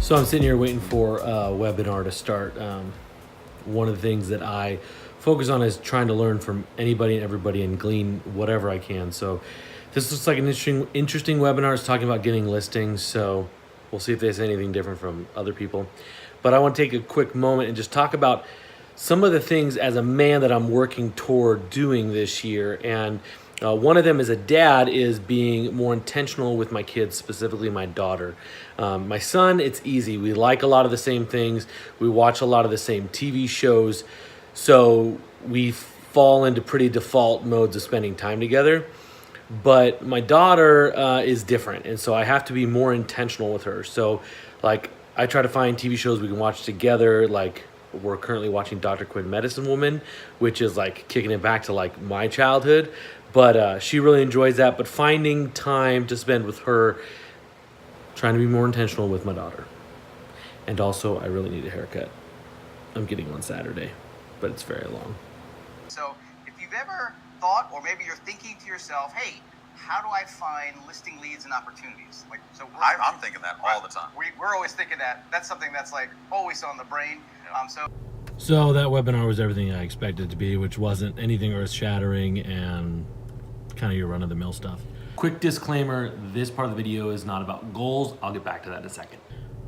So I'm sitting here waiting for a webinar to start. One of the things that I focus on is trying to learn from anybody and everybody and glean whatever I can. So this looks like an interesting webinar. It's talking about getting listings. So we'll see if there's anything different from other people. But I want to take a quick moment and just talk about some of the things as a man that I'm working toward doing this year. And one of them as a dad is being more intentional with my kids, specifically my daughter. My son, it's easy. We like a lot of the same things. We watch a lot of the same TV shows. So we fall into pretty default modes of spending time together. But my daughter is different. And so I have to be more intentional with her. So like I try to find TV shows we can watch together. Like we're currently watching Dr. Quinn Medicine Woman, which is like kicking it back to like my childhood. But she really enjoys that. But finding time to spend with her, trying to be more intentional with my daughter. And also, I really need a haircut. I'm getting one Saturday, but it's very long. So if you've ever thought, or maybe you're thinking to yourself, hey, how do I find listing leads and opportunities? Like, so I'm thinking that all the time. We're always thinking that. That's something that's like always on the brain. So that webinar was everything I expected it to be, which wasn't anything earth-shattering and kind of your run-of-the-mill stuff. Quick disclaimer, this part of the video is not about goals. I'll get back to that in a second.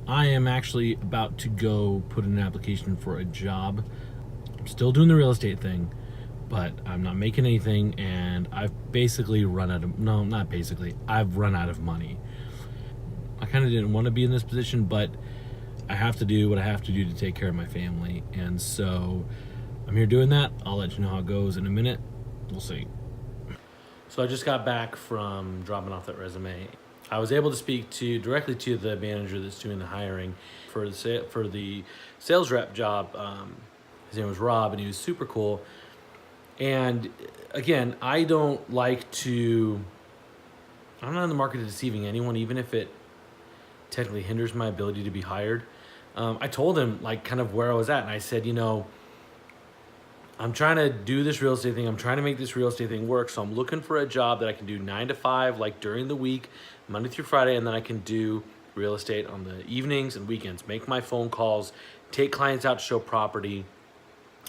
I am actually about to go put in an application for a job. I'm still doing the real estate thing, but I'm not making anything, and I've basically run out of, no, not basically, I've run out of money. I kind of didn't want to be in this position, but I have to do what I have to do to take care of my family, and so I'm here doing that. I'll let you know how it goes in a minute. We'll see. So I just got back from dropping off that resume. I was able to speak directly to the manager that's doing the hiring for the sales rep job. His name was Rob, and he was super cool. And again, I'm not in the market of deceiving anyone, even if it technically hinders my ability to be hired. I told him like kind of where I was at, and I said, you know, I'm trying to do this real estate thing. I'm trying to make this real estate thing work. So I'm looking for a job that I can do 9 to 5, like during the week, Monday through Friday. And then I can do real estate on the evenings and weekends, make my phone calls, take clients out to show property.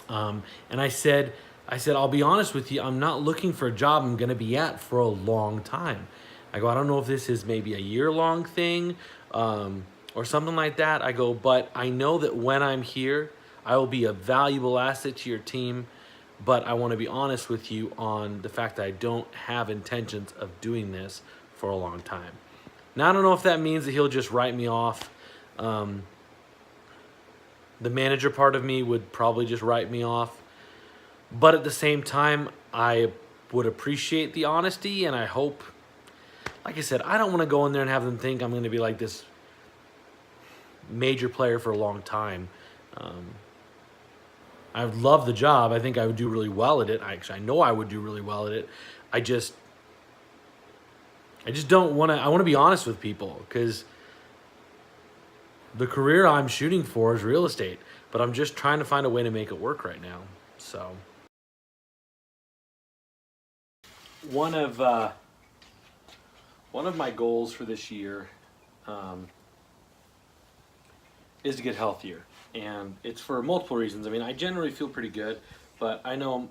And I said, I'll be honest with you. I'm not looking for a job I'm going to be at for a long time. I go, I don't know if this is maybe a year-long thing or something like that. I go, but I know that when I'm here, I will be a valuable asset to your team, but I want to be honest with you on the fact that I don't have intentions of doing this for a long time. Now, I don't know if that means that he'll just write me off. The manager part of me would probably just write me off. But at the same time, I would appreciate the honesty, and I hope, like I said, I don't want to go in there and have them think I'm going to be like this major player for a long time. I love the job. I think I would do really well at it. I know I would do really well at it. I just don't want to, I want to be honest with people, because the career I'm shooting for is real estate, but I'm just trying to find a way to make it work right now. So one of my goals for this year is to get healthier. And it's for multiple reasons. I mean, I generally feel pretty good, but I know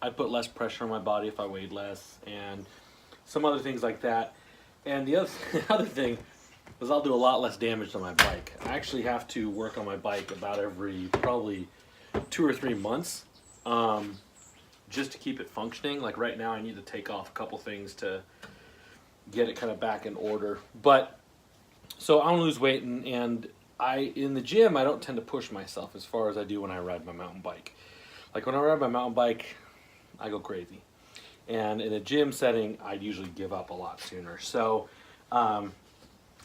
I'd put less pressure on my body if I weighed less, and some other things like that. And the other thing is I'll do a lot less damage to my bike. I actually have to work on my bike about every probably 2 or 3 months just to keep it functioning. Like right now I need to take off a couple things to get it kind of back in order. But so I want to lose weight, and in the gym, I don't tend to push myself as far as I do when I ride my mountain bike. Like when I ride my mountain bike, I go crazy. And in a gym setting, I'd usually give up a lot sooner. So I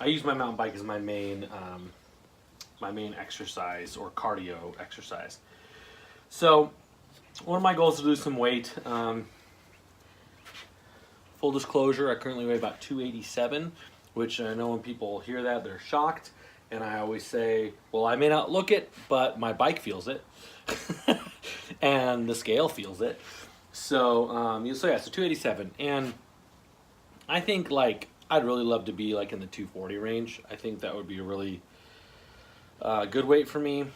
use my mountain bike as my main exercise or cardio exercise. So one of my goals is to lose some weight. Full disclosure, I currently weigh about 287, which I know when people hear that, they're shocked. And I always say, well, I may not look it, but my bike feels it. And the scale feels it. So, so 287. And I think, like, I'd really love to be, like, in the 240 range. I think that would be a really good weight for me.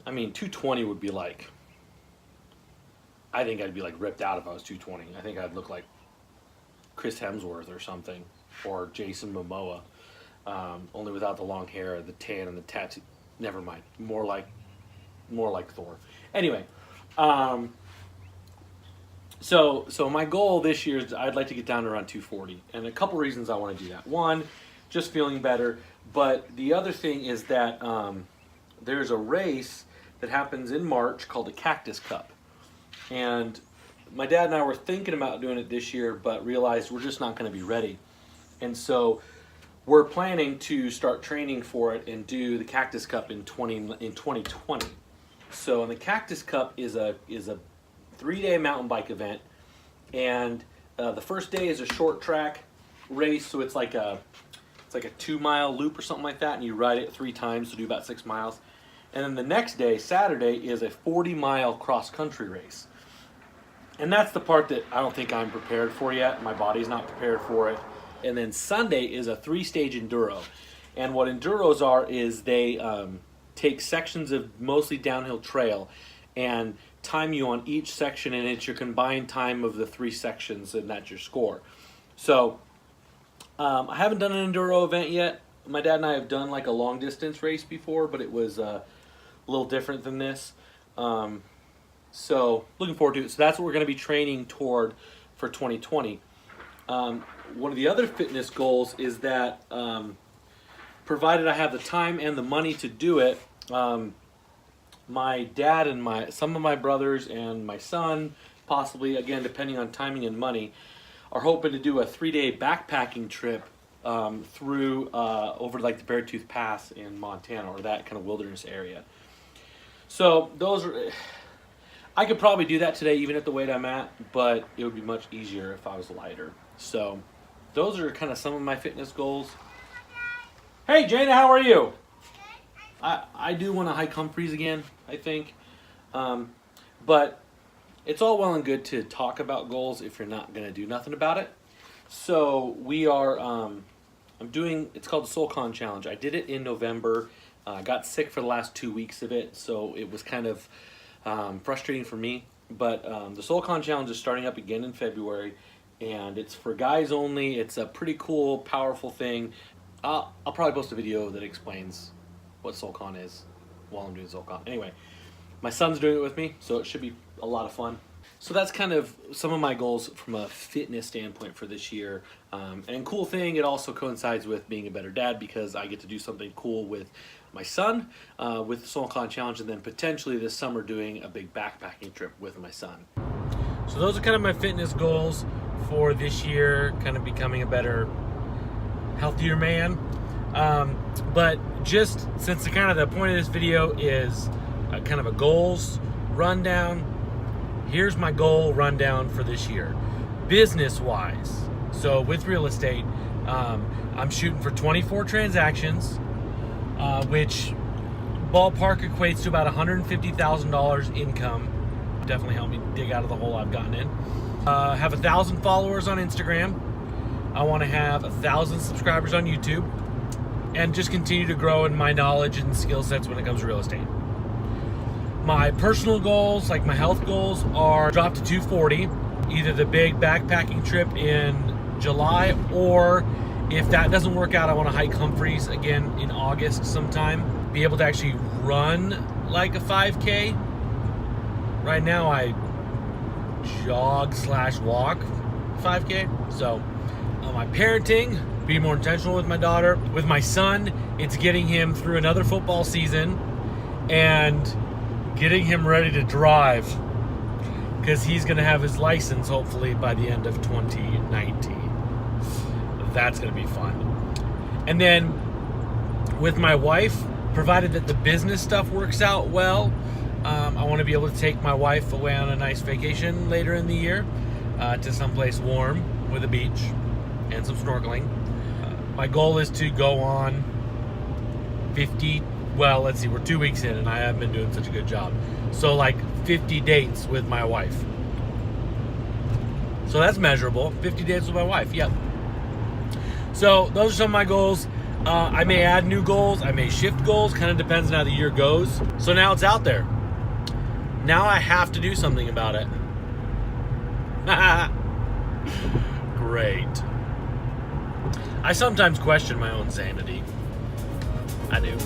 I mean, 220 would be, like, I think I'd be, like, ripped out if I was 220. I think I'd look like Chris Hemsworth or something, or Jason Momoa. Only without the long hair, the tan, and the tattoo. Never mind. More like Thor. Anyway, so my goal this year is I'd like to get down to around 240, and a couple reasons I want to do that. One, just feeling better, but the other thing is that there's a race that happens in March called the Cactus Cup, and my dad and I were thinking about doing it this year, but realized we're just not going to be ready, and so we're planning to start training for it and do the Cactus Cup in 2020. So, and the Cactus Cup is a 3-day mountain bike event, and the first day is a short track race. So it's like a 2-mile loop or something like that, and you ride it 3 times to do about 6 miles. And then the next day, Saturday, is a 40-mile cross country race. And that's the part that I don't think I'm prepared for yet. My body's not prepared for it. And then Sunday is a 3-stage enduro. And what enduros are is they take sections of mostly downhill trail and time you on each section, and it's your combined time of the 3 sections, and that's your score. So I haven't done an enduro event yet. My dad and I have done like a long distance race before, but it was a little different than this. So looking forward to it. So that's what we're going to be training toward for 2020. One of the other fitness goals is that provided I have the time and the money to do it, my dad and some of my brothers and my son, possibly, again, depending on timing and money, are hoping to do a 3-day backpacking trip through over like the Beartooth Pass in Montana, or that kind of wilderness area. So those are, I could probably do that today even at the weight I'm at, but it would be much easier if I was lighter. So those are kind of some of my fitness goals. Hey Jana, how are you? I do want to hike Humphreys again, I think. But it's all well and good to talk about goals if you're not going to do nothing about it. So we are, I'm doing, it's called the SoulCon Challenge. I did it in November. I got sick for the last 2 weeks of it, so it was kind of frustrating for me. But the SoulCon Challenge is starting up again in February, and it's for guys only. It's a pretty cool, powerful thing. I'll probably post a video that explains what SoulCon is while I'm doing SoulCon. Anyway, my son's doing it with me, so it should be a lot of fun. So that's kind of some of my goals from a fitness standpoint for this year. And cool thing, it also coincides with being a better dad because I get to do something cool with my son with the SoulCon Challenge, and then potentially this summer doing a big backpacking trip with my son. So those are kind of my fitness goals for this year, kind of becoming a better, healthier man. But just since the point of this video is kind of a goals rundown, here's my goal rundown for this year. Business-wise, so with real estate, I'm shooting for 24 transactions, which ballpark equates to about $150,000 income. Definitely helped me dig out of the hole I've gotten in. Have 1,000 followers on Instagram. I want to have 1,000 subscribers on YouTube, and just continue to grow in my knowledge and skill sets when it comes to real estate. My personal goals, like my health goals, are drop to 240, either the big backpacking trip in July, or if that doesn't work out, I want to hike Humphreys again in August sometime. Be able to actually run like a 5K. Right now I jog/walk 5K. So my parenting, be more intentional with my daughter. With my son, it's getting him through another football season and getting him ready to drive, because he's going to have his license hopefully by the end of 2019. That's going to be fun. And then with my wife, provided that the business stuff works out well, I want to be able to take my wife away on a nice vacation later in the year to someplace warm with a beach and some snorkeling. My goal is to go on 50, well, let's see, we're 2 weeks in and I haven't been doing such a good job. So like 50 dates with my wife. So that's measurable. 50 dates with my wife, yep. So those are some of my goals. I may add new goals. I may shift goals. Kind of depends on how the year goes. So now it's out there. Now I have to do something about it. Great. I sometimes question my own sanity. I do.